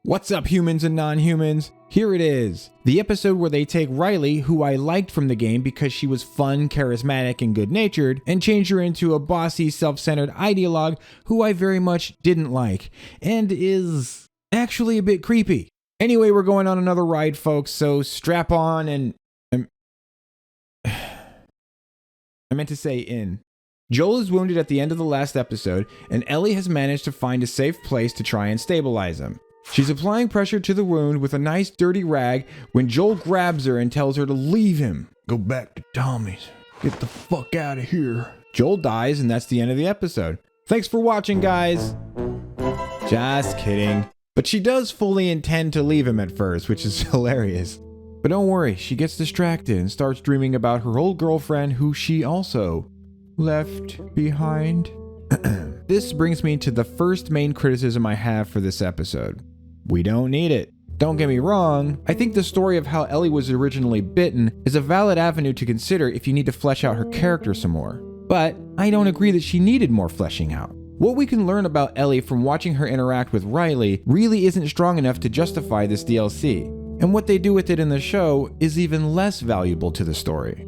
What's up, humans and non-humans? Here it is, the episode where they take Riley, who I liked from the game because she was fun, charismatic, and good-natured, and change her into a bossy, self-centered ideologue who I very much didn't like, and is actually a bit creepy. Anyway, we're going on another ride, folks, so strap on and... I meant to say in. Joel is wounded at the end of the last episode, and Ellie has managed to find a safe place to try and stabilize him. She's applying pressure to the wound with a nice dirty rag when Joel grabs her and tells her to leave him. Go back to Tommy's. Get the fuck out of here. Joel dies, and that's the end of the episode. Thanks for watching, guys. Just kidding. But she does fully intend to leave him at first, which is hilarious. But don't worry, she gets distracted and starts dreaming about her old girlfriend who she also left behind. This brings me to the first main criticism I have for this episode. We don't need it. Don't get me wrong, I think the story of how Ellie was originally bitten is a valid avenue to consider if you need to flesh out her character some more. But I don't agree that she needed more fleshing out. What we can learn about Ellie from watching her interact with Riley really isn't strong enough to justify this DLC, and what they do with it in the show is even less valuable to the story.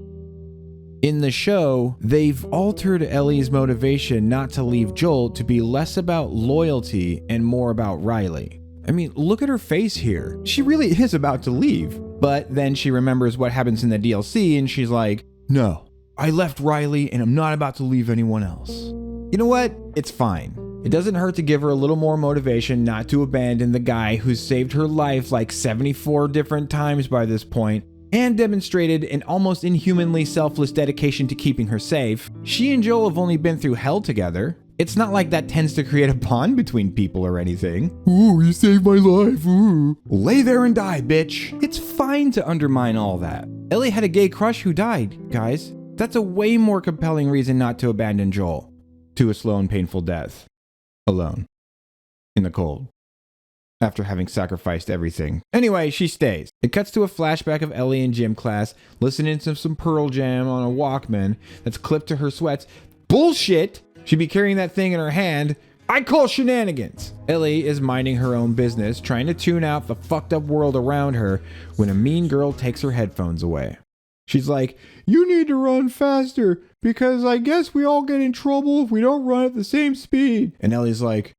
In the show, they've altered Ellie's motivation not to leave Joel to be less about loyalty and more about Riley. I mean, look at her face here. She really is about to leave. But then she remembers what happens in the DLC and she's like, no, I left Riley and I'm not about to leave anyone else. You know what? It's fine. It doesn't hurt to give her a little more motivation not to abandon the guy who's saved her life like 74 different times by this point and demonstrated an almost inhumanly selfless dedication to keeping her safe. She and Joel have only been through hell together. It's not like that tends to create a bond between people or anything. Ooh, you saved my life, ooh. Lay there and die, bitch. It's fine to undermine all that. Ellie had a gay crush who died, guys. That's a way more compelling reason not to abandon Joel to a slow and painful death. Alone. In the cold. After having sacrificed everything. Anyway, she stays. It cuts to a flashback of Ellie in gym class, listening to some Pearl Jam on a Walkman that's clipped to her sweats. Bullshit! She'd be carrying that thing in her hand. I call shenanigans. Ellie is minding her own business, trying to tune out the fucked up world around her when a mean girl takes her headphones away. She's like, you need to run faster because I guess we all get in trouble if we don't run at the same speed. And Ellie's like,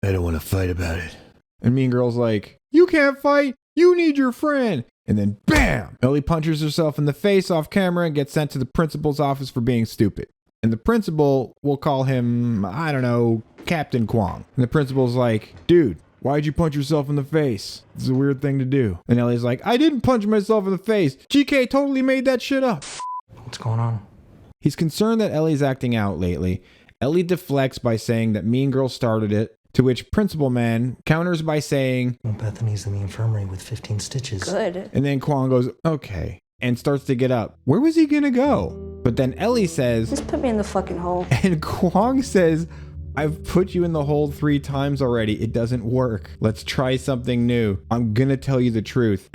I don't want to fight about it. And mean girl's like, you can't fight. You need your friend. And then bam! Ellie punches herself in the face off camera and gets sent to the principal's office for being stupid. And the principal, will call him, I don't know, Captain Kwong. And the principal's like, dude, why'd you punch yourself in the face? It's a weird thing to do. And Ellie's like, I didn't punch myself in the face. GK totally made that shit up. What's going on? He's concerned that Ellie's acting out lately. Ellie deflects by saying that mean girl started it, to which Principal Man counters by saying, well, Bethany's in the infirmary with 15 stitches. Good. And then Kwong goes, okay, and starts to get up. Where was he gonna go? But then Ellie says, just put me in the fucking hole. And Kwong says, I've put you in the hole 3 times already. It doesn't work. Let's try something new. I'm gonna tell you the truth.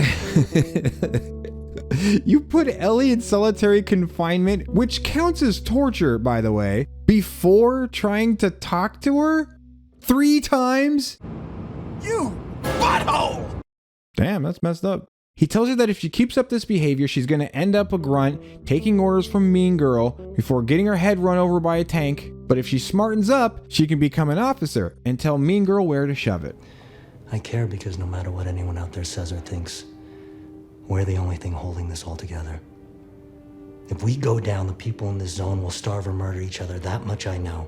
You put Ellie in solitary confinement, which counts as torture, by the way, before trying to talk to her 3 times? You butthole! Damn, that's messed up. He tells her that if she keeps up this behavior, she's going to end up a grunt, taking orders from Mean Girl before getting her head run over by a tank. But if she smartens up, she can become an officer and tell Mean Girl where to shove it. I care because no matter what anyone out there says or thinks, we're the only thing holding this all together. If we go down, the people in this zone will starve or murder each other. That much I know.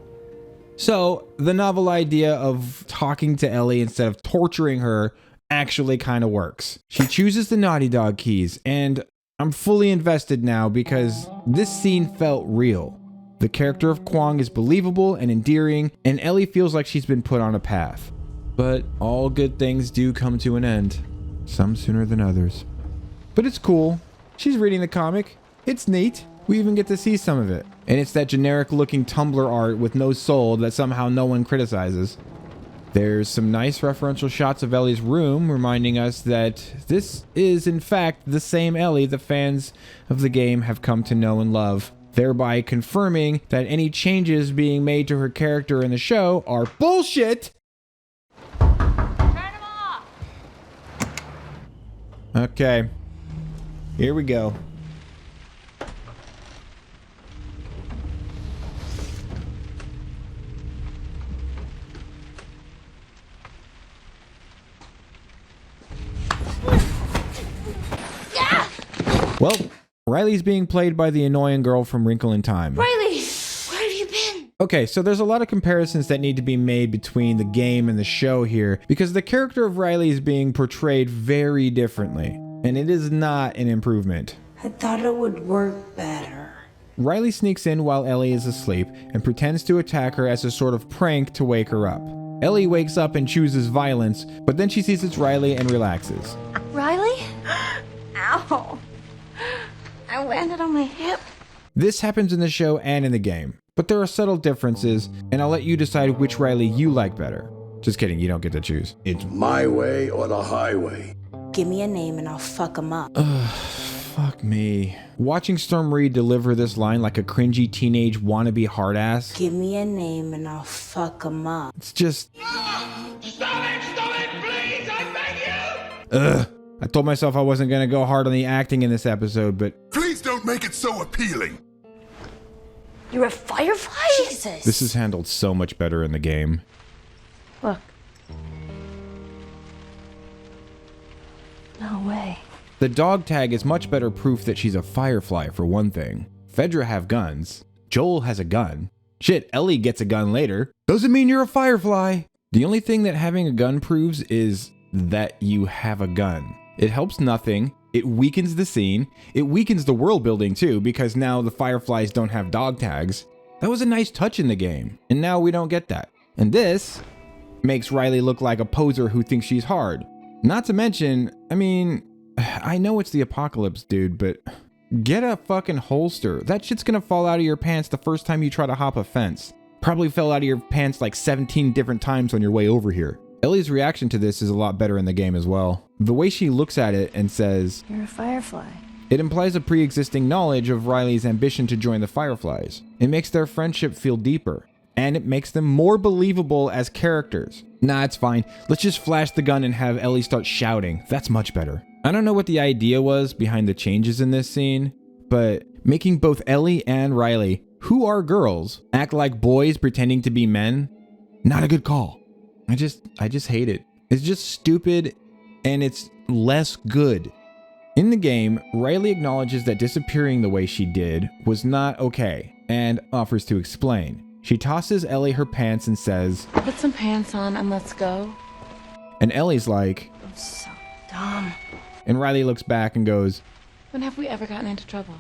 So, the novel idea of talking to Ellie instead of torturing her actually kind of works. She chooses the Naughty Dog keys, and I'm fully invested now because this scene felt real. The character of Kwong is believable and endearing, and Ellie feels like she's been put on a path. But all good things do come to an end, some sooner than others. But it's cool. She's reading the comic. It's neat. We even get to see some of it. And it's that generic looking Tumblr art with no soul that somehow no one criticizes. There's some nice referential shots of Ellie's room, reminding us that this is, in fact, the same Ellie the fans of the game have come to know and love, thereby confirming that any changes being made to her character in the show are bullshit. Turn them off. Okay. Here we go. Well, Riley's being played by the annoying girl from Wrinkle in Time. Riley, where have you been? Okay, so there's a lot of comparisons that need to be made between the game and the show here, because the character of Riley is being portrayed very differently, and it is not an improvement. I thought it would work better. Riley sneaks in while Ellie is asleep and pretends to attack her as a sort of prank to wake her up. Ellie wakes up and chooses violence, but then she sees it's Riley and relaxes. Riley? Ow. I landed on my hip. This happens in the show and in the game, but there are subtle differences, and I'll let you decide which Riley you like better. Just kidding, you don't get to choose. It's my way or the highway. Give me a name and I'll fuck him up. Fuck me. Watching Storm Reed deliver this line like a cringy teenage wannabe hard ass. Give me a name and I'll fuck him up. It's just... Stop it, please, I beg you! Ugh. I told myself I wasn't gonna go hard on the acting in this episode, but... Please don't make it so appealing. You're a firefly? Jesus. This is handled so much better in the game. Look. No way. The dog tag is much better proof that she's a firefly, for one thing. Fedra have guns. Joel has a gun. Shit, Ellie gets a gun later. Doesn't mean you're a firefly. The only thing that having a gun proves is that you have a gun. It helps nothing. It weakens the scene. It weakens the world building too, because now the fireflies don't have dog tags. That was a nice touch in the game, and now we don't get that. And this makes Riley look like a poser who thinks she's hard. Not to mention, I mean, I know it's the apocalypse, dude, but get a fucking holster. That shit's gonna fall out of your pants the first time you try to hop a fence. Probably fell out of your pants like 17 different times on your way over here. Ellie's reaction to this is a lot better in the game as well. The way she looks at it and says, You're a firefly. it implies a pre-existing knowledge of Riley's ambition to join the Fireflies. It makes their friendship feel deeper, and it makes them more believable as characters. Nah, it's fine. Let's just flash the gun and have Ellie start shouting. That's much better. I don't know what the idea was behind the changes in this scene, but making both Ellie and Riley, who are girls, act like boys pretending to be men, not a good call. I just hate it. It's just stupid, and it's less good. In the game, Riley acknowledges that disappearing the way she did was not okay, and offers to explain. She tosses Ellie her pants and says, Put some pants on and let's go. and Ellie's like, I'm so dumb. and Riley looks back and goes, When have we ever gotten into trouble?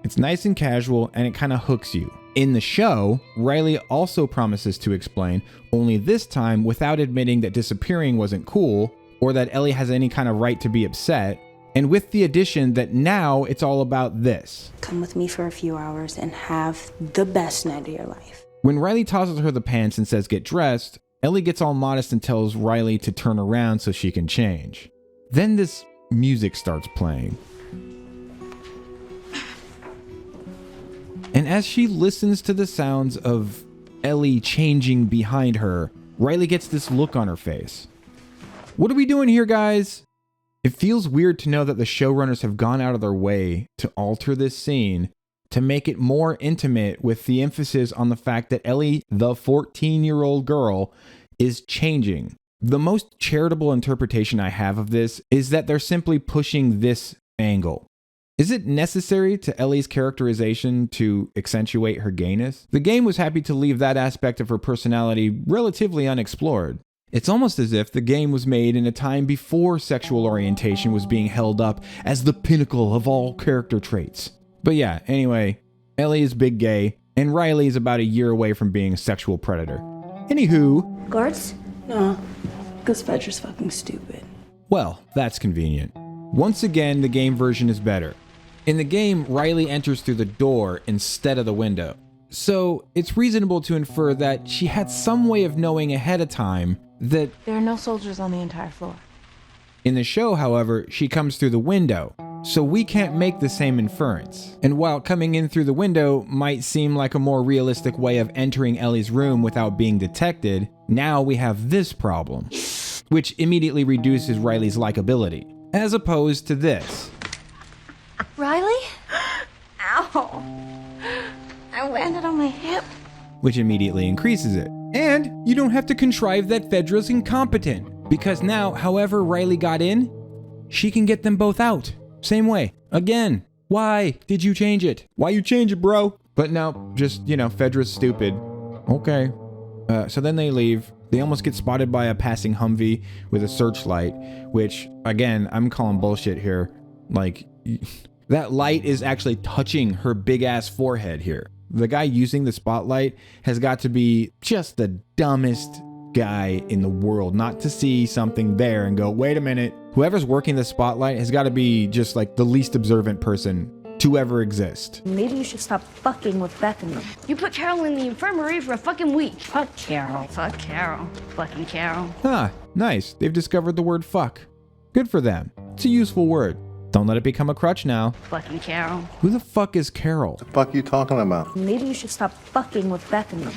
it's nice and casual, and it kind of hooks you. In the show, Riley also promises to explain, only this time without admitting that disappearing wasn't cool, or that Ellie has any kind of right to be upset, and with the addition that now it's all about this. Come with me for a few hours and have the best night of your life. When Riley tosses her the pants and says get dressed, Ellie gets all modest and tells Riley to turn around so she can change. Then this music starts playing. And as she listens to the sounds of Ellie changing behind her, Riley gets this look on her face. What are we doing here, guys? It feels weird to know that the showrunners have gone out of their way to alter this scene to make it more intimate, with the emphasis on the fact that Ellie, the 14-year-old girl, is changing. The most charitable interpretation I have of this is that they're simply pushing this angle. Is it necessary to Ellie's characterization to accentuate her gayness? The game was happy to leave that aspect of her personality relatively unexplored. It's almost as if the game was made in a time before sexual orientation was being held up as the pinnacle of all character traits. But yeah, anyway, Ellie is big gay, and Riley is about a year away from being a sexual predator. Anywho, Guards? No, because Fedra's fucking stupid. well, that's convenient. Once again, the game version is better. In the game, Riley enters through the door instead of the window. So it's reasonable to infer that she had some way of knowing ahead of time that... There are no soldiers on the entire floor. In the show, however, she comes through the window, so we can't make the same inference. And while coming in through the window might seem like a more realistic way of entering Ellie's room without being detected, now we have this problem. which immediately reduces Riley's likability, as opposed to this. Riley? Ow. I landed on my hip. Which immediately increases it. And you don't have to contrive that Fedra's incompetent, because now, however Riley got in, she can get them both out. Same way. Again. Why did you change it? Why you change it, bro? But no, just, Fedra's stupid. Okay. So then they leave. They almost get spotted by a passing Humvee with a searchlight, which, again, I'm calling bullshit here. Like, that light is actually touching her big-ass forehead here. The guy using the spotlight has got to be just the dumbest guy in the world not to see something there and go, wait a minute. Whoever's working the spotlight has got to be just like the least observant person to ever exist. Maybe you should stop fucking with Bethany. You put Carol in the infirmary for a fucking week. Fuck Carol. Fuck Carol. Fucking Carol. Ah, nice. They've discovered the word fuck. Good for them. It's a useful word. Don't let it become a crutch now. Fucking Carol. Who the fuck is Carol? The fuck you talking about? Maybe you should stop fucking with Bethany.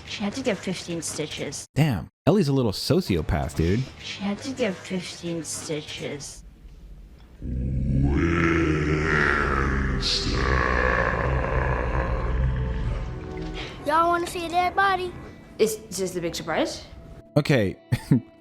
She had to get 15 stitches. Damn, Ellie's a little sociopath, dude. She had to get 15 stitches. Y'all want to see a dead body? Is this the big surprise? Okay,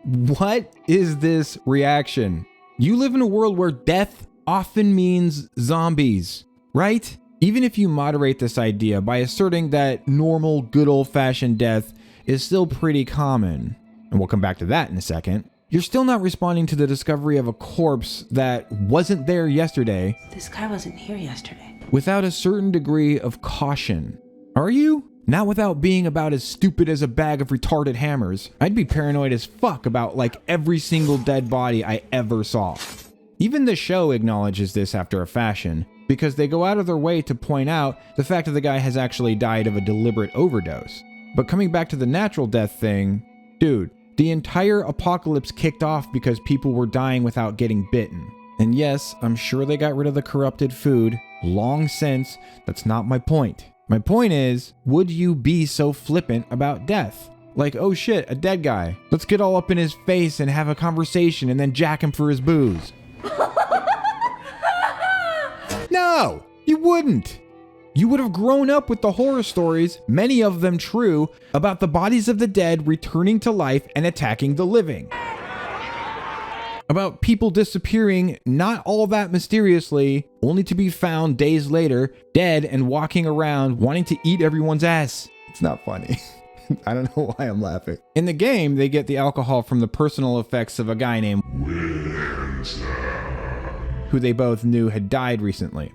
what is this reaction? You live in a world where death often means zombies, right? Even if you moderate this idea by asserting that normal, good old-fashioned death is still pretty common, and we'll come back to that in a second, you're still not responding to the discovery of a corpse that wasn't there yesterday. This guy wasn't here yesterday. Without a certain degree of caution. Are you? Not without being about as stupid as a bag of retarded hammers. I'd be paranoid as fuck about like every single dead body I ever saw. Even the show acknowledges this after a fashion, because they go out of their way to point out the fact that the guy has actually died of a deliberate overdose. But coming back to the natural death thing, dude, the entire apocalypse kicked off because people were dying without getting bitten. And yes, I'm sure they got rid of the corrupted food long since. That's not my point. My point is, would you be so flippant about death? Like, oh shit, a dead guy. Let's get all up in his face and have a conversation and then jack him for his booze. No, you wouldn't. You would have grown up with the horror stories, many of them true, about the bodies of the dead returning to life and attacking the living. About people disappearing not all that mysteriously, only to be found days later, dead and walking around wanting to eat everyone's ass. It's not funny. I don't know why I'm laughing. In the game, they get the alcohol from the personal effects of a guy named Winston, who they both knew had died recently.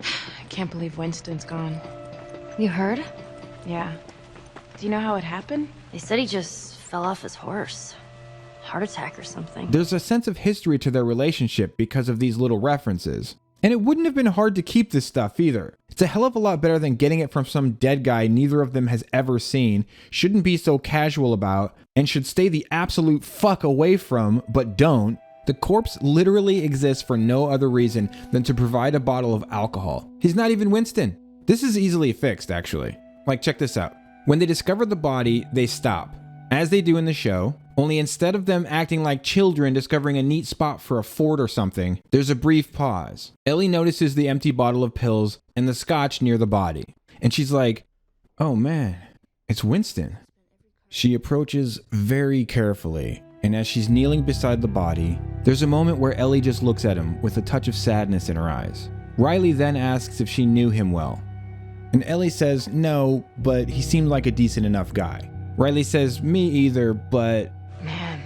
I can't believe Winston's gone. You heard? Yeah. Do you know how it happened? They said he just fell off his horse. Heart attack or something. There's a sense of history to their relationship because of these little references. And it wouldn't have been hard to keep this stuff either. It's a hell of a lot better than getting it from some dead guy neither of them has ever seen, shouldn't be so casual about, and should stay the absolute fuck away from, but don't. The corpse literally exists for no other reason than to provide a bottle of alcohol. He's not even Winston. This is easily fixed, actually. Like, check this out. When they discover the body, they stop, as they do in the show, only instead of them acting like children discovering a neat spot for a fort or something, there's a brief pause. Ellie notices the empty bottle of pills and the scotch near the body, and she's like, oh man, it's Winston. She approaches very carefully, and as she's kneeling beside the body, there's a moment where Ellie just looks at him with a touch of sadness in her eyes. Riley then asks if she knew him well, and Ellie says no, but he seemed like a decent enough guy. Riley says, me either, but... Man.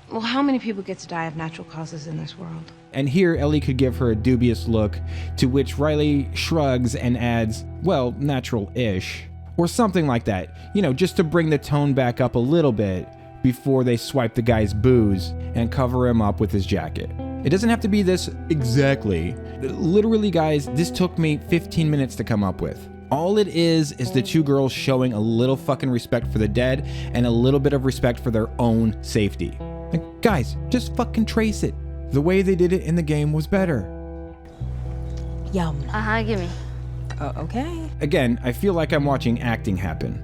Well, how many people get to die of natural causes in this world? And here Ellie could give her a dubious look, to which Riley shrugs and adds, well, natural-ish, or something like that, just to bring the tone back up a little bit before they swipe the guy's booze and cover him up with his jacket. It doesn't have to be this exactly. Literally, guys, this took me 15 minutes to come up with. All it is the two girls showing a little fucking respect for the dead and a little bit of respect for their own safety. Like, guys, just fucking trace it. The way they did it in the game was better. Yum. Give me. Okay. Again, I feel like I'm watching acting happen.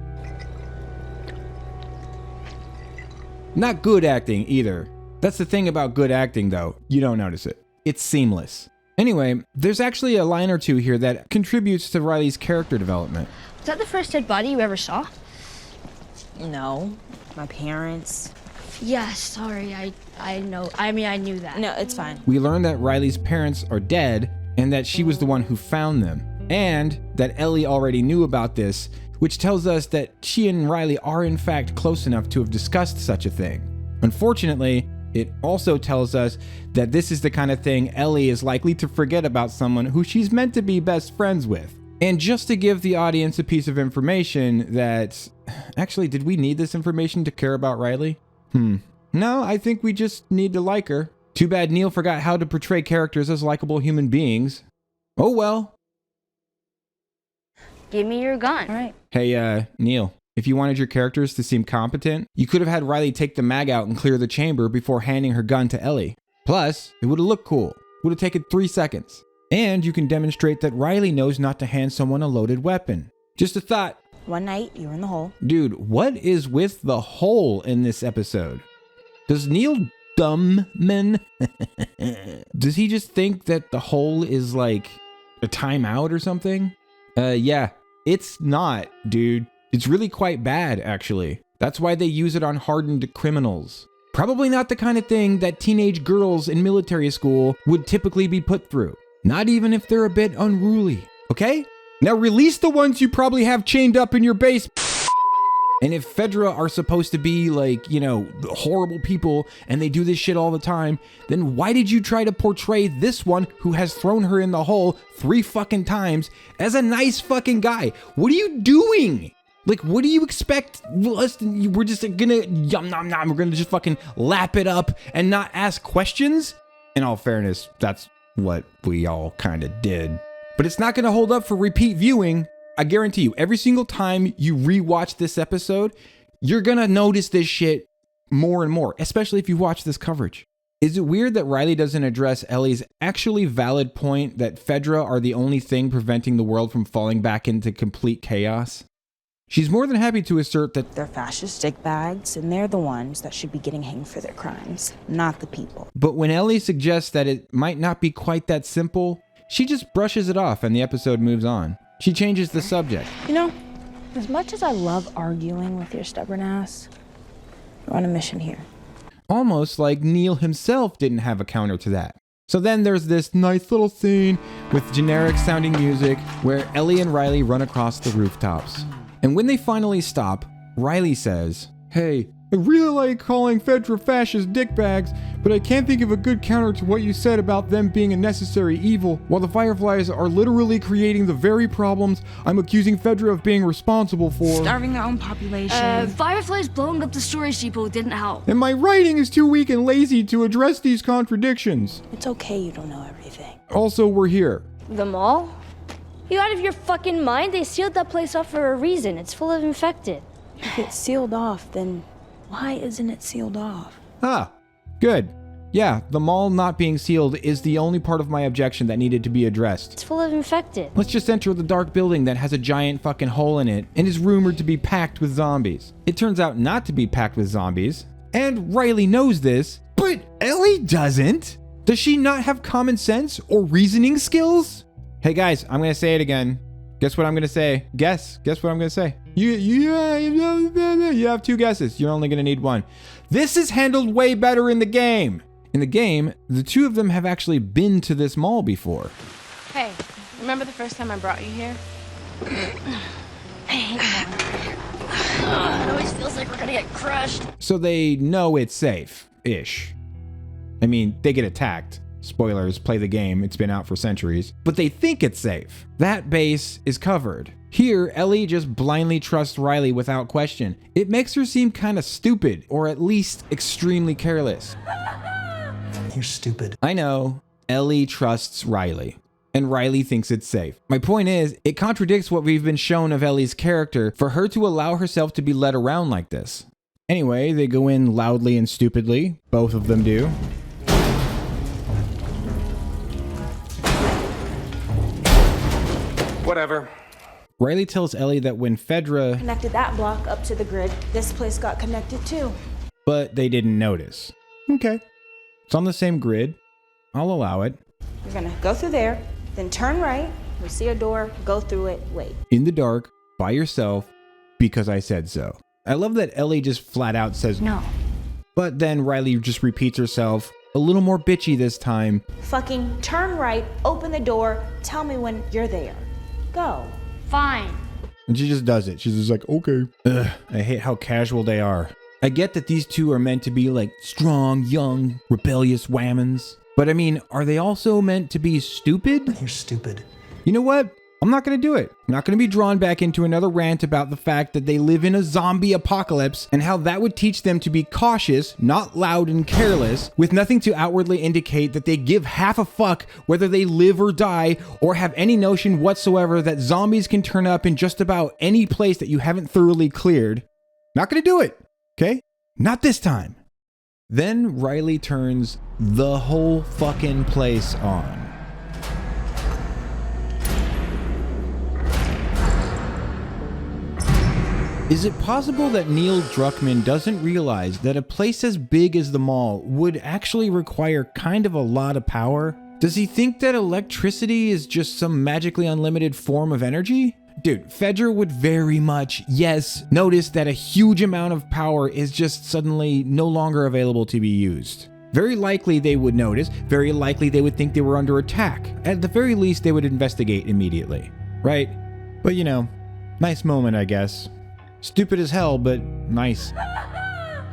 Not good acting either. That's the thing about good acting though, you don't notice it. It's seamless. Anyway, there's actually a line or two here that contributes to Riley's character development. Was that the first dead body you ever saw? No. My parents. Yeah, sorry. I know. I mean, I knew that. No, it's fine. We learn that Riley's parents are dead and that she was the one who found them, and that Ellie already knew about this, which tells us that she and Riley are in fact close enough to have discussed such a thing. Unfortunately, it also tells us that this is the kind of thing Ellie is likely to forget about someone who she's meant to be best friends with. And just to give the audience a piece of information that... Actually, did we need this information to care about Riley? No, I think we just need to like her. Too bad Neil forgot how to portray characters as likable human beings. Oh well. Give me your gun. All right. Hey, Neil, if you wanted your characters to seem competent, you could have had Riley take the mag out and clear the chamber before handing her gun to Ellie. Plus, it would have looked cool. Would have taken 3 seconds. And you can demonstrate that Riley knows not to hand someone a loaded weapon. Just a thought. One night, you were in the hole. Dude, what is with the hole in this episode? Does Neil Dumbman? Does he just think that the hole is like a timeout or something? Yeah, it's not, dude. It's really quite bad, actually. That's why they use it on hardened criminals. Probably not the kind of thing that teenage girls in military school would typically be put through. Not even if they're a bit unruly, okay? Now release the ones you probably have chained up in your base. And if Fedra are supposed to be like, you know, horrible people and they do this shit all the time, then why did you try to portray this one who has thrown her in the hole 3 fucking times as a nice fucking guy? What are you doing? Like, what do you expect? We're just gonna yum nom nom. We're gonna just fucking lap it up and not ask questions? In all fairness, that's what we all kind of did. But it's not gonna hold up for repeat viewing. I guarantee you, every single time you rewatch this episode, you're gonna notice this shit more and more, especially if you watch this coverage. Is it weird that Riley doesn't address Ellie's actually valid point that Fedra are the only thing preventing the world from falling back into complete chaos? She's more than happy to assert that They're fascist dickbags, and they're the ones that should be getting hanged for their crimes, not the people. But when Ellie suggests that it might not be quite that simple, she just brushes it off and the episode moves on. She changes the subject. You know, as much as I love arguing with your stubborn ass, we're on a mission here. Almost like Neil himself didn't have a counter to that. So then there's this nice little scene with generic sounding music where Ellie and Riley run across the rooftops. And when they finally stop, Riley says, "Hey, I really like calling Fedra fascist dickbags, but I can't think of a good counter to what you said about them being a necessary evil, while the Fireflies are literally creating the very problems I'm accusing Fedra of being responsible for. Starving their own population. Fireflies blowing up the storage depot didn't help. And my writing is too weak and lazy to address these contradictions. It's okay you don't know everything. Also, we're here." The mall? You out of your fucking mind? They sealed that place off for a reason. It's full of infected. If it's sealed off, then why isn't it sealed off? Ah, good. Yeah, the mall not being sealed is the only part of my objection that needed to be addressed. It's full of infected. Let's just enter the dark building that has a giant fucking hole in it and is rumored to be packed with zombies. It turns out not to be packed with zombies, and Riley knows this, but Ellie doesn't. Does she not have common sense or reasoning skills? Hey guys, I'm gonna say it again. Guess what I'm gonna say? Guess what I'm gonna say. You have 2 guesses. You're only gonna need 1. This is handled way better in the game. In the game, the 2 of them have actually been to this mall before. Hey, remember the first time I brought you here? It always feels like we're gonna get crushed. So they know it's safe-ish. I mean, they get attacked. Spoilers, play the game, it's been out for centuries. But they think it's safe. That base is covered. Here, Ellie just blindly trusts Riley without question. It makes her seem kind of stupid, or at least extremely careless. You're stupid. I know, Ellie trusts Riley, and Riley thinks it's safe. My point is, it contradicts what we've been shown of Ellie's character for her to allow herself to be led around like this. Anyway, they go in loudly and stupidly, both of them do. Whatever. Riley tells Ellie that when Fedra Connected that block up to the grid, this place got connected too. but they didn't notice. Okay. It's on the same grid. I'll allow it. You're gonna go through there, then turn right. We see a door, go through it, wait. In the dark, by yourself, because I said so. I love that Ellie just flat out says No. But then Riley just repeats herself, a little more bitchy this time. Fucking turn right, open the door, tell me when you're there. Go. Fine. And she just does it. She's just like, okay. Ugh, I hate how casual they are. I get that these two are meant to be like strong, young, rebellious whammons. But I mean, are they also meant to be stupid? You're stupid. You know what? I'm not going to do it. I'm not going to be drawn back into another rant about the fact that they live in a zombie apocalypse and how that would teach them to be cautious, not loud and careless, with nothing to outwardly indicate that they give half a fuck whether they live or die, or have any notion whatsoever that zombies can turn up in just about any place that you haven't thoroughly cleared. Not going to do it. Okay? Not this time. Then Riley turns the whole fucking place on. Is it possible that Neil Druckmann doesn't realize that a place as big as the mall would actually require kind of a lot of power? Does he think that electricity is just some magically unlimited form of energy? Dude, Fedra would very much, yes, notice that a huge amount of power is just suddenly no longer available to be used. Very likely they would notice, very likely they would think they were under attack. At the very least, they would investigate immediately, right? But you know, nice moment, I guess. Stupid as hell, but nice.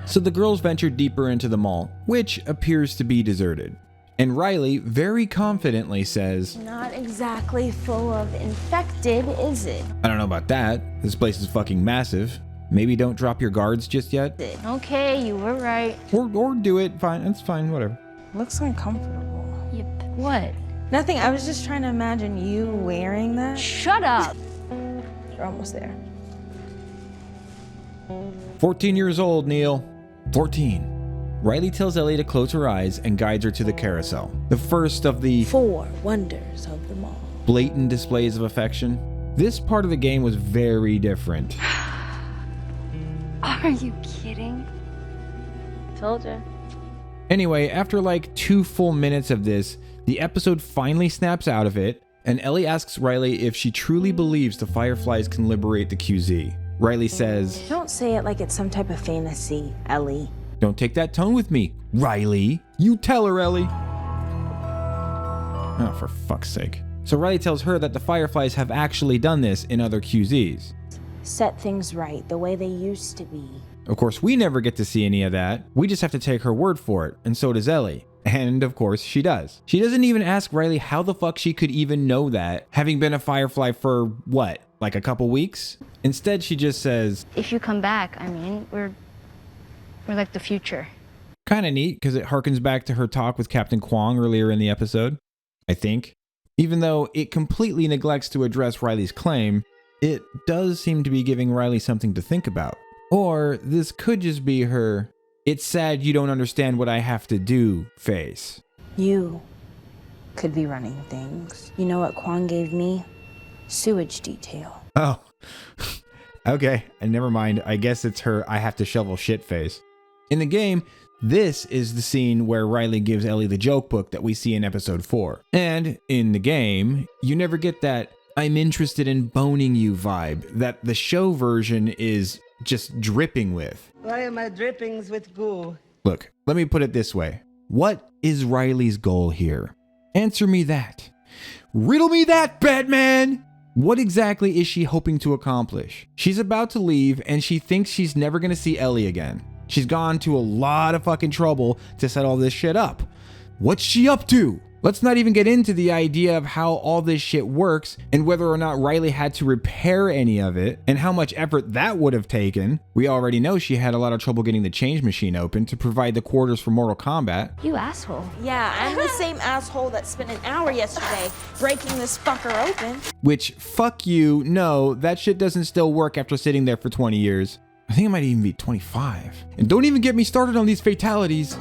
So the girls venture deeper into the mall, which appears to be deserted. And Riley very confidently says, Not exactly full of infected, is it? I don't know about that. This place is fucking massive. Maybe don't drop your guards just yet. Okay, you were right. Or do it. Fine. It's fine. Whatever. Looks uncomfortable. Yep. What? Nothing, I was just trying to imagine you wearing that. Shut up. You're almost there. 14 years old, Neil. 14. Riley tells Ellie to close her eyes and guides her to the carousel. The first of the 4 wonders of the mall. blatant displays of affection. This part of the game was very different. Are you kidding? Told you. Anyway, after like 2 full minutes of this, the episode finally snaps out of it, and Ellie asks Riley if she truly believes the Fireflies can liberate the QZ. Riley says, Don't say it like it's some type of fantasy, Ellie. Don't take that tone with me, Riley. You tell her, Ellie. Oh, for fuck's sake. So Riley tells her that the Fireflies have actually done this in other QZs. Set things right the way they used to be. Of course, we never get to see any of that. We just have to take her word for it, and so does Ellie. And of course, she does. She doesn't even ask Riley how the fuck she could even know that, having been a Firefly for, what, like a couple weeks? Instead, she just says, If you come back, I mean, we're like the future. Kinda neat, because it harkens back to her talk with Captain Kwong earlier in the episode, I think. Even though it completely neglects to address Riley's claim, it does seem to be giving Riley something to think about. Or this could just be her, it's sad you don't understand what I have to do face. You could be running things. You know what Kwong gave me? Sewage detail. Oh, okay, and never mind. I guess it's her I have to shovel shit face. In the game, this is the scene where Riley gives Ellie the joke book that we see in episode 4. And in the game, you never get that I'm interested in boning you vibe that the show version is just dripping with. Why are my drippings with goo? Look, let me put it this way. What is Riley's goal here? Answer me that. Riddle me that, Batman! What exactly is she hoping to accomplish? She's about to leave and she thinks she's never gonna see Ellie again. She's gone to a lot of fucking trouble to set all this shit up. What's she up to? Let's not even get into the idea of how all this shit works and whether or not Riley had to repair any of it and how much effort that would have taken. We already know she had a lot of trouble getting the change machine open to provide the quarters for Mortal Kombat. You asshole. Yeah, I'm the same asshole that spent an hour yesterday breaking this fucker open. Which, fuck you, no, that shit doesn't still work after sitting there for 20 years. I think it might even be 25. And don't even get me started on these fatalities.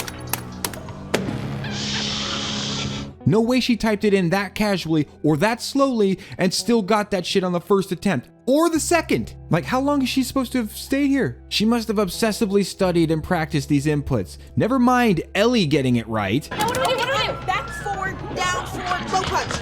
No way she typed it in that casually or that slowly and still got that shit on the first attempt. or the second. Like, how long is she supposed to have stayed here? She must have obsessively studied and practiced these inputs. Never mind Ellie getting it right. Now what do we do? Back forward, down forward, low punch.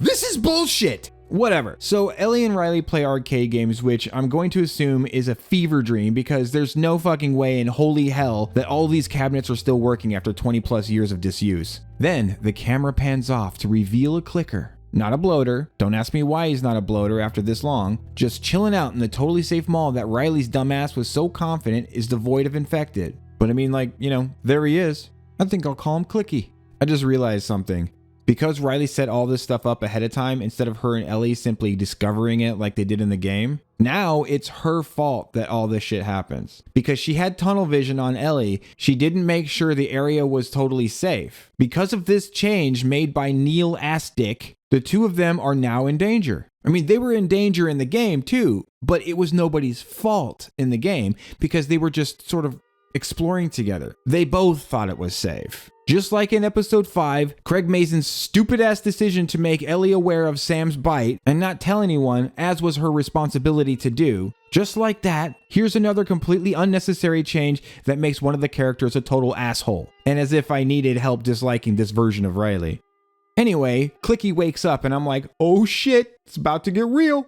This is bullshit. Whatever. So Ellie and Riley play arcade games, which I'm going to assume is a fever dream because there's no fucking way in holy hell that all these cabinets are still working after 20 plus years of disuse. Then the camera pans off to reveal a clicker. Not a bloater. Don't ask me why he's not a bloater after this long. Just chilling out in the totally safe mall that Riley's dumbass was so confident is devoid of infected. But I mean, like, you know, there he is. I think I'll call him Clicky. I just realized something. Because Riley set all this stuff up ahead of time instead of her and Ellie simply discovering it like they did in the game, now it's her fault that all this shit happens. Because she had tunnel vision on Ellie, she didn't make sure the area was totally safe. Because of this change made by Neil Astick, the two of them are now in danger. I mean, they were in danger in the game too, but it was nobody's fault in the game because they were just sort of exploring together. They both thought it was safe. Just like in episode 5, Craig Mazin's stupid ass decision to make Ellie aware of Sam's bite and not tell anyone, as was her responsibility to do. Just like that, here's another completely unnecessary change that makes one of the characters a total asshole. And as if I needed help disliking this version of Riley. Anyway, Clicky wakes up and I'm like, oh shit, it's about to get real.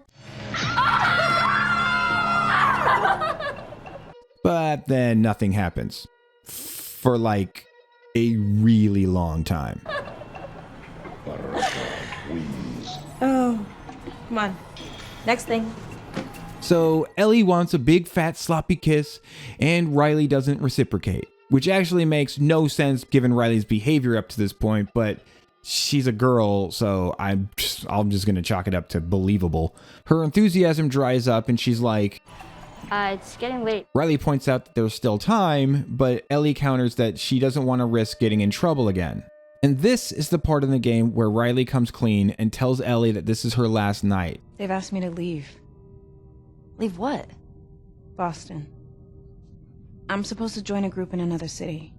But then nothing happens. For like a really long time. Oh, come on. Next thing. So Ellie wants a big fat sloppy kiss and Riley doesn't reciprocate, which actually makes no sense given Riley's behavior up to this point, but she's a girl, so I'm just gonna chalk it up to believable. Her enthusiasm dries up and she's like, it's getting late. Riley points out that there's still time, but Ellie counters that she doesn't want to risk getting in trouble again. And this is the part in the game where Riley comes clean and tells Ellie that this is her last night. They've asked me to leave. Leave what? Boston. I'm supposed to join a group in another city.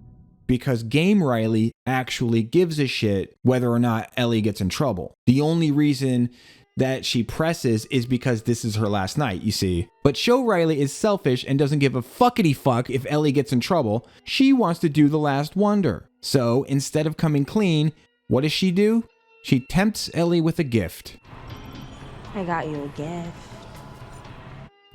Because Game Riley actually gives a shit whether or not Ellie gets in trouble. The only reason that she presses is because this is her last night, you see. But Show Riley is selfish and doesn't give a fuckity fuck if Ellie gets in trouble. She wants to do the last wonder. So instead of coming clean, what does she do? She tempts Ellie with a gift. I got you a gift.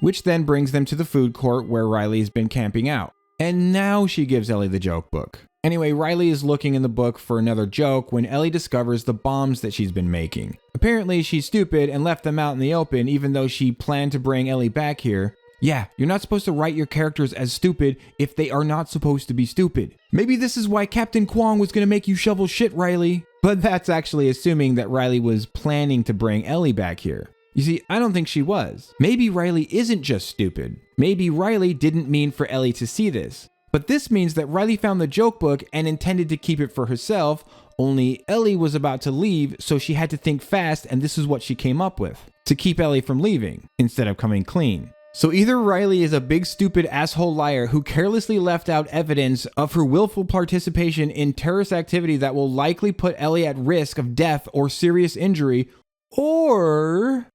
Which then brings them to the food court where Riley's been camping out. And now she gives Ellie the joke book. Anyway, Riley is looking in the book for another joke when Ellie discovers the bombs that she's been making. Apparently, she's stupid and left them out in the open even though she planned to bring Ellie back here. Yeah, you're not supposed to write your characters as stupid if they are not supposed to be stupid. Maybe this is why Captain Kwong was going to make you shovel shit, Riley. But that's actually assuming that Riley was planning to bring Ellie back here. You see, I don't think she was. Maybe Riley isn't just stupid. Maybe Riley didn't mean for Ellie to see this. But this means that Riley found the joke book and intended to keep it for herself, only Ellie was about to leave, so she had to think fast, and this is what she came up with, to keep Ellie from leaving, instead of coming clean. So either Riley is a big stupid asshole liar who carelessly left out evidence of her willful participation in terrorist activity that will likely put Ellie at risk of death or serious injury, or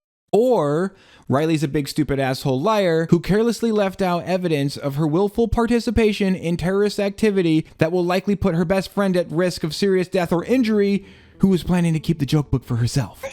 Riley's a big stupid asshole liar who carelessly left out evidence of her willful participation in terrorist activity that will likely put her best friend at risk of serious death or injury, who was planning to keep the joke book for herself.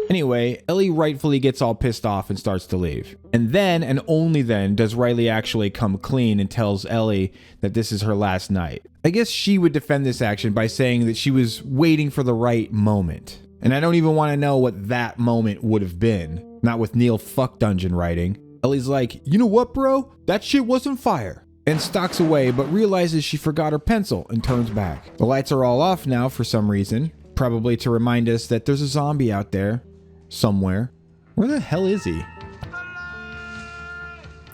Anyway, Ellie rightfully gets all pissed off and starts to leave. And then, and only then, does Riley actually come clean and tells Ellie that this is her last night. I guess she would defend this action by saying that she was waiting for the right moment. And I don't even want to know what that moment would have been. Not with Neil Fuck Dungeon writing. Ellie's like, you know what, bro? That shit wasn't fire. And stalks away, but realizes she forgot her pencil and turns back. The lights are all off now for some reason. Probably to remind us that there's a zombie out there. Somewhere. Where the hell is he?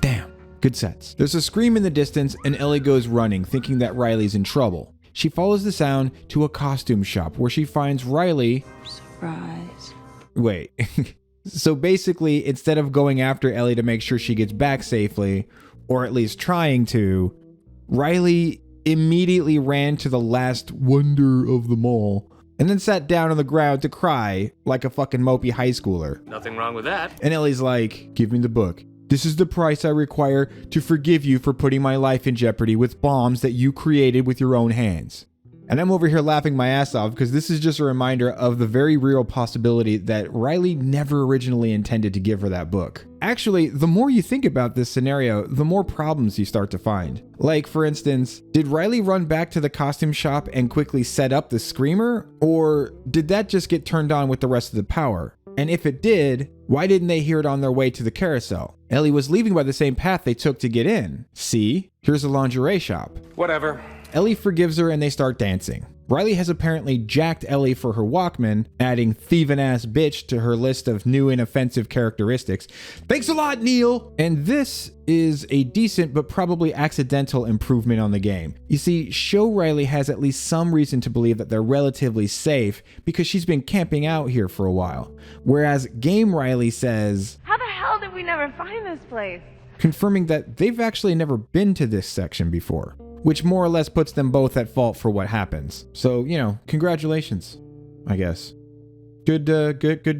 Damn. Good sets. There's a scream in the distance and Ellie goes running, thinking that Riley's in trouble. She follows the sound to a costume shop where she finds Riley. Surprise. Wait. So basically, instead of going after Ellie to make sure she gets back safely, or at least trying to, Riley immediately ran to the last wonder of them all, and then sat down on the ground to cry like a fucking mopey high schooler. Nothing wrong with that. And Ellie's like, give me the book. This is the price I require to forgive you for putting my life in jeopardy with bombs that you created with your own hands. And I'm over here laughing my ass off because this is just a reminder of the very real possibility that Riley never originally intended to give her that book. Actually, the more you think about this scenario, the more problems you start to find. Like, for instance, did Riley run back to the costume shop and quickly set up the screamer? Or did that just get turned on with the rest of the power? And if it did, why didn't they hear it on their way to the carousel? Ellie was leaving by the same path they took to get in. See? Here's a lingerie shop. Whatever. Ellie forgives her and they start dancing. Riley has apparently jacked Ellie for her Walkman, adding thievin' ass bitch to her list of new and offensive characteristics. Thanks a lot, Neil! And this is a decent but probably accidental improvement on the game. You see, show Riley has at least some reason to believe that they're relatively safe because she's been camping out here for a while. Whereas game Riley says, How the hell did we never find this place? Confirming that they've actually never been to this section before, which more or less puts them both at fault for what happens. So, you know, congratulations, I guess. Good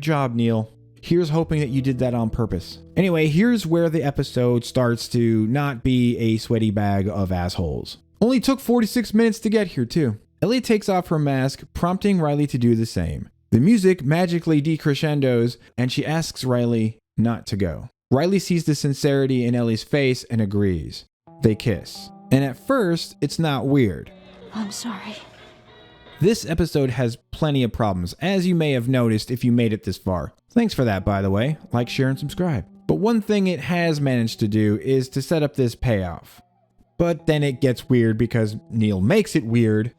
job, Neil. Here's hoping that you did that on purpose. Anyway, here's where the episode starts to not be a sweaty bag of assholes. Only took 46 minutes to get here, too. Ellie takes off her mask, prompting Riley to do the same. The music magically decrescendos, and she asks Riley not to go. Riley sees the sincerity in Ellie's face and agrees. They kiss. And at first, it's not weird. I'm sorry. This episode has plenty of problems, as you may have noticed if you made it this far. Thanks for that, by the way. Like, share, and subscribe. But one thing it has managed to do is to set up this payoff. But then it gets weird because Neil makes it weird.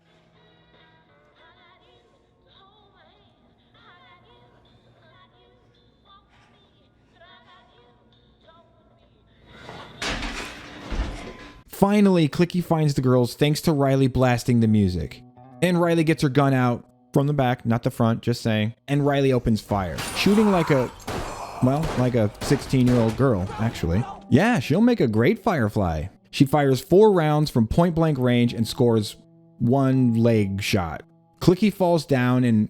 Finally, Clicky finds the girls thanks to Riley blasting the music. And Riley gets her gun out from the back, not the front, just saying. And Riley opens fire, shooting like a 16-year-old girl, actually. Yeah, she'll make a great Firefly. She fires 4 rounds from point blank range and scores 1 leg shot. Clicky falls down and...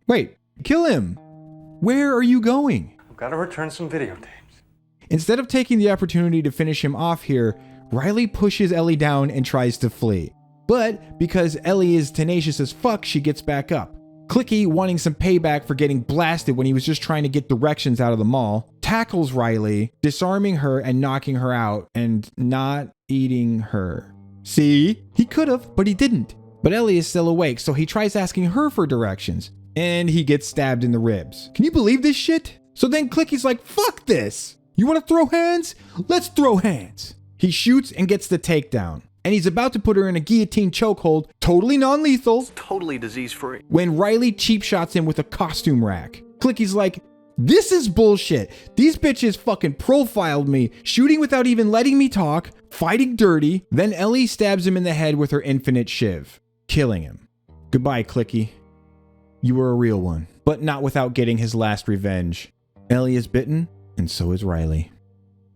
Wait, kill him! Where are you going? I've got to return some videotapes. Instead of taking the opportunity to finish him off here, Riley pushes Ellie down and tries to flee. But because Ellie is tenacious as fuck, she gets back up. Clicky, wanting some payback for getting blasted when he was just trying to get directions out of the mall, tackles Riley, disarming her and knocking her out and not eating her. See? He could've, but he didn't. But Ellie is still awake, so he tries asking her for directions, and he gets stabbed in the ribs. Can you believe this shit? So then Clicky's like, fuck this! You wanna throw hands? Let's throw hands! He shoots and gets the takedown. And he's about to put her in a guillotine chokehold, totally non-lethal. It's totally disease-free. When Riley cheap shots him with a costume rack. Clicky's like, this is bullshit. These bitches fucking profiled me, shooting without even letting me talk, fighting dirty. Then Ellie stabs him in the head with her infinite shiv, killing him. Goodbye, Clicky. You were a real one, but not without getting his last revenge. Ellie is bitten, and so is Riley.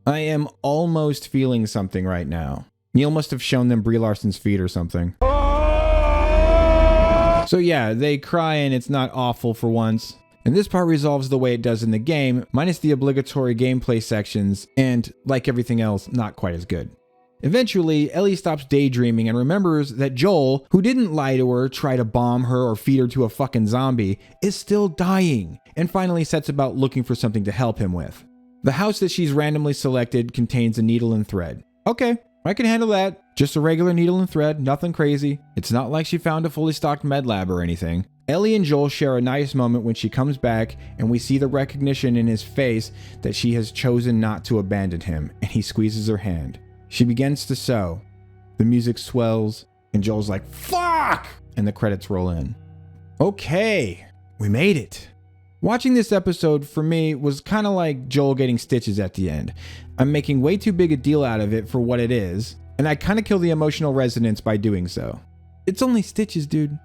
I am almost feeling something right now. Neil must have shown them Brie Larson's feet or something. So yeah, they cry and it's not awful for once. And this part resolves the way it does in the game, minus the obligatory gameplay sections, and like everything else, not quite as good. Eventually, Ellie stops daydreaming and remembers that Joel, who didn't lie to her, try to bomb her, or feed her to a fucking zombie, is still dying, and finally sets about looking for something to help him with. The house that she's randomly selected contains a needle and thread. Okay, I can handle that. Just a regular needle and thread, nothing crazy. It's not like she found a fully stocked med lab or anything. Ellie and Joel share a nice moment when she comes back and we see the recognition in his face that she has chosen not to abandon him, and he squeezes her hand. She begins to sew. The music swells and Joel's like, fuck! And the credits roll in. Okay, we made it. Watching this episode for me was kind of like Joel getting stitches at the end. I'm making way too big a deal out of it for what it is, and I kind of kill the emotional resonance by doing so. It's only stitches, dude.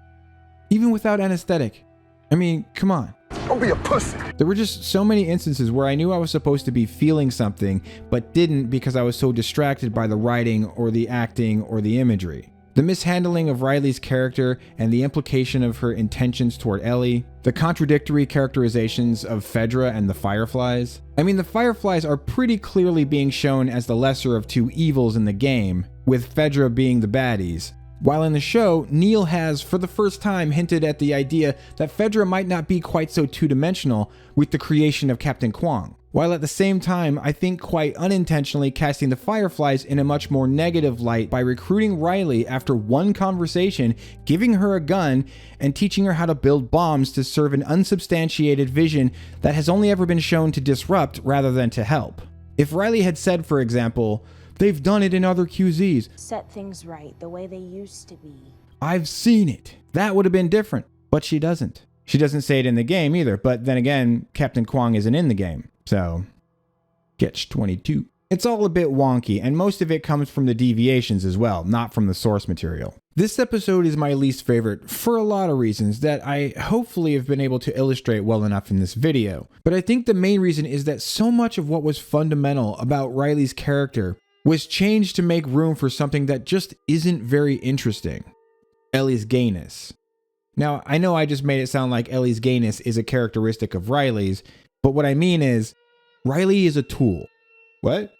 Even without anesthetic. I mean, come on. Don't be a pussy. There were just so many instances where I knew I was supposed to be feeling something, but didn't because I was so distracted by the writing or the acting or the imagery. The mishandling of Riley's character and the implication of her intentions toward Ellie, the contradictory characterizations of Fedra and the Fireflies. I mean, the Fireflies are pretty clearly being shown as the lesser of two evils in the game, with Fedra being the baddies. While in the show, Neil has, for the first time, hinted at the idea that Fedra might not be quite so two-dimensional with the creation of Captain Kwong. While at the same time, I think quite unintentionally casting the Fireflies in a much more negative light by recruiting Riley after one conversation, giving her a gun, and teaching her how to build bombs to serve an unsubstantiated vision that has only ever been shown to disrupt rather than to help. If Riley had said, for example, "They've done it in other QZs. Set things right the way they used to be. I've seen it," that would have been different, but she doesn't. She doesn't say it in the game either, but then again, Captain Kwong isn't in the game. So, catch-22. It's all a bit wonky, and most of it comes from the deviations as well, not from the source material. This episode is my least favorite for a lot of reasons that I hopefully have been able to illustrate well enough in this video. But I think the main reason is that so much of what was fundamental about Riley's character was changed to make room for something that just isn't very interesting. Ellie's gayness. Now, I know I just made it sound like Ellie's gayness is a characteristic of Riley's, but what I mean is, Riley is a tool. What?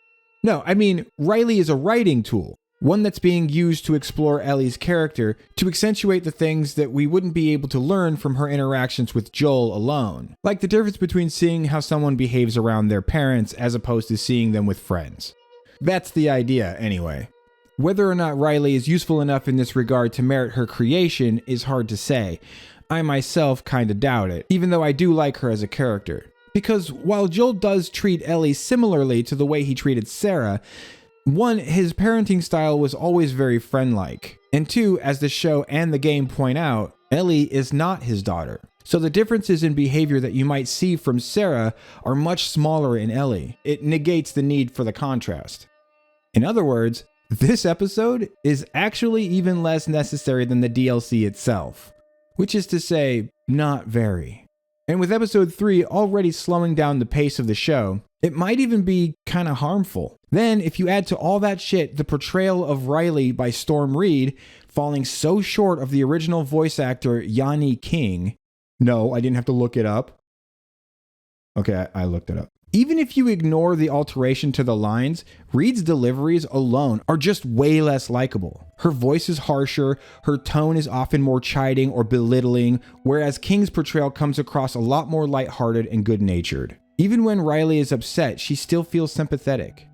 No, I mean, Riley is a writing tool. One that's being used to explore Ellie's character, to accentuate the things that we wouldn't be able to learn from her interactions with Joel alone. Like the difference between seeing how someone behaves around their parents as opposed to seeing them with friends. That's the idea, anyway. Whether or not Riley is useful enough in this regard to merit her creation is hard to say. I myself kinda doubt it, even though I do like her as a character. Because while Joel does treat Ellie similarly to the way he treated Sarah, one, his parenting style was always very friend-like. And two, as the show and the game point out, Ellie is not his daughter. So the differences in behavior that you might see from Sarah are much smaller in Ellie. It negates the need for the contrast. In other words, this episode is actually even less necessary than the DLC itself. Which is to say, not very. And with episode 3 already slowing down the pace of the show, it might even be kinda harmful. Then, if you add to all that shit the portrayal of Riley by Storm Reed falling so short of the original voice actor Yanni King. No, I didn't have to look it up. Okay, I looked it up. Even if you ignore the alteration to the lines, Reed's deliveries alone are just way less likable. Her voice is harsher, her tone is often more chiding or belittling, whereas King's portrayal comes across a lot more lighthearted and good-natured. Even when Riley is upset, she still feels sympathetic.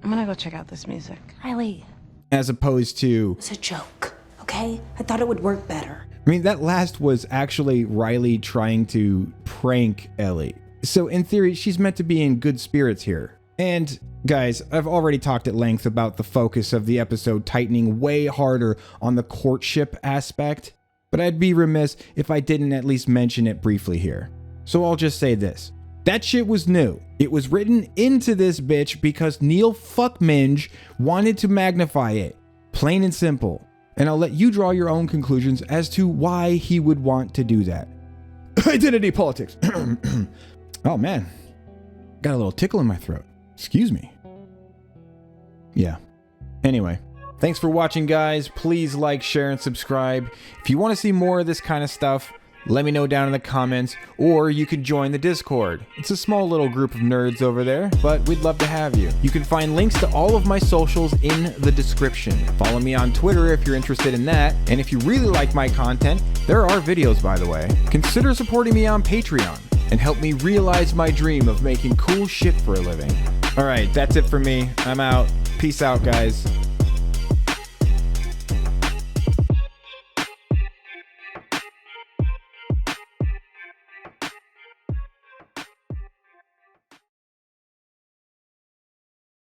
I'm gonna go check out this music. Riley. As opposed to... It's a joke, okay? I thought it would work better. I mean, that last was actually Riley trying to prank Ellie. So in theory, she's meant to be in good spirits here. And guys, I've already talked at length about the focus of the episode tightening way harder on the courtship aspect, but I'd be remiss if I didn't at least mention it briefly here. So I'll just say this. That shit was new. It was written into this bitch because Neil Fuckminge wanted to magnify it. Plain and simple. And I'll let you draw your own conclusions as to why he would want to do that. Identity politics. Oh man, got a little tickle in my throat. Excuse me. Yeah. Anyway, thanks for watching, guys. Please like, share, and subscribe. If you want to see more of this kind of stuff, let me know down in the comments, or you can join the Discord. It's a small little group of nerds over there, but we'd love to have you. You can find links to all of my socials in the description. Follow me on Twitter if you're interested in that, and if you really like my content, there are videos, by the way. Consider supporting me on Patreon and help me realize my dream of making cool shit for a living. All right, that's it for me. I'm out. Peace out, guys.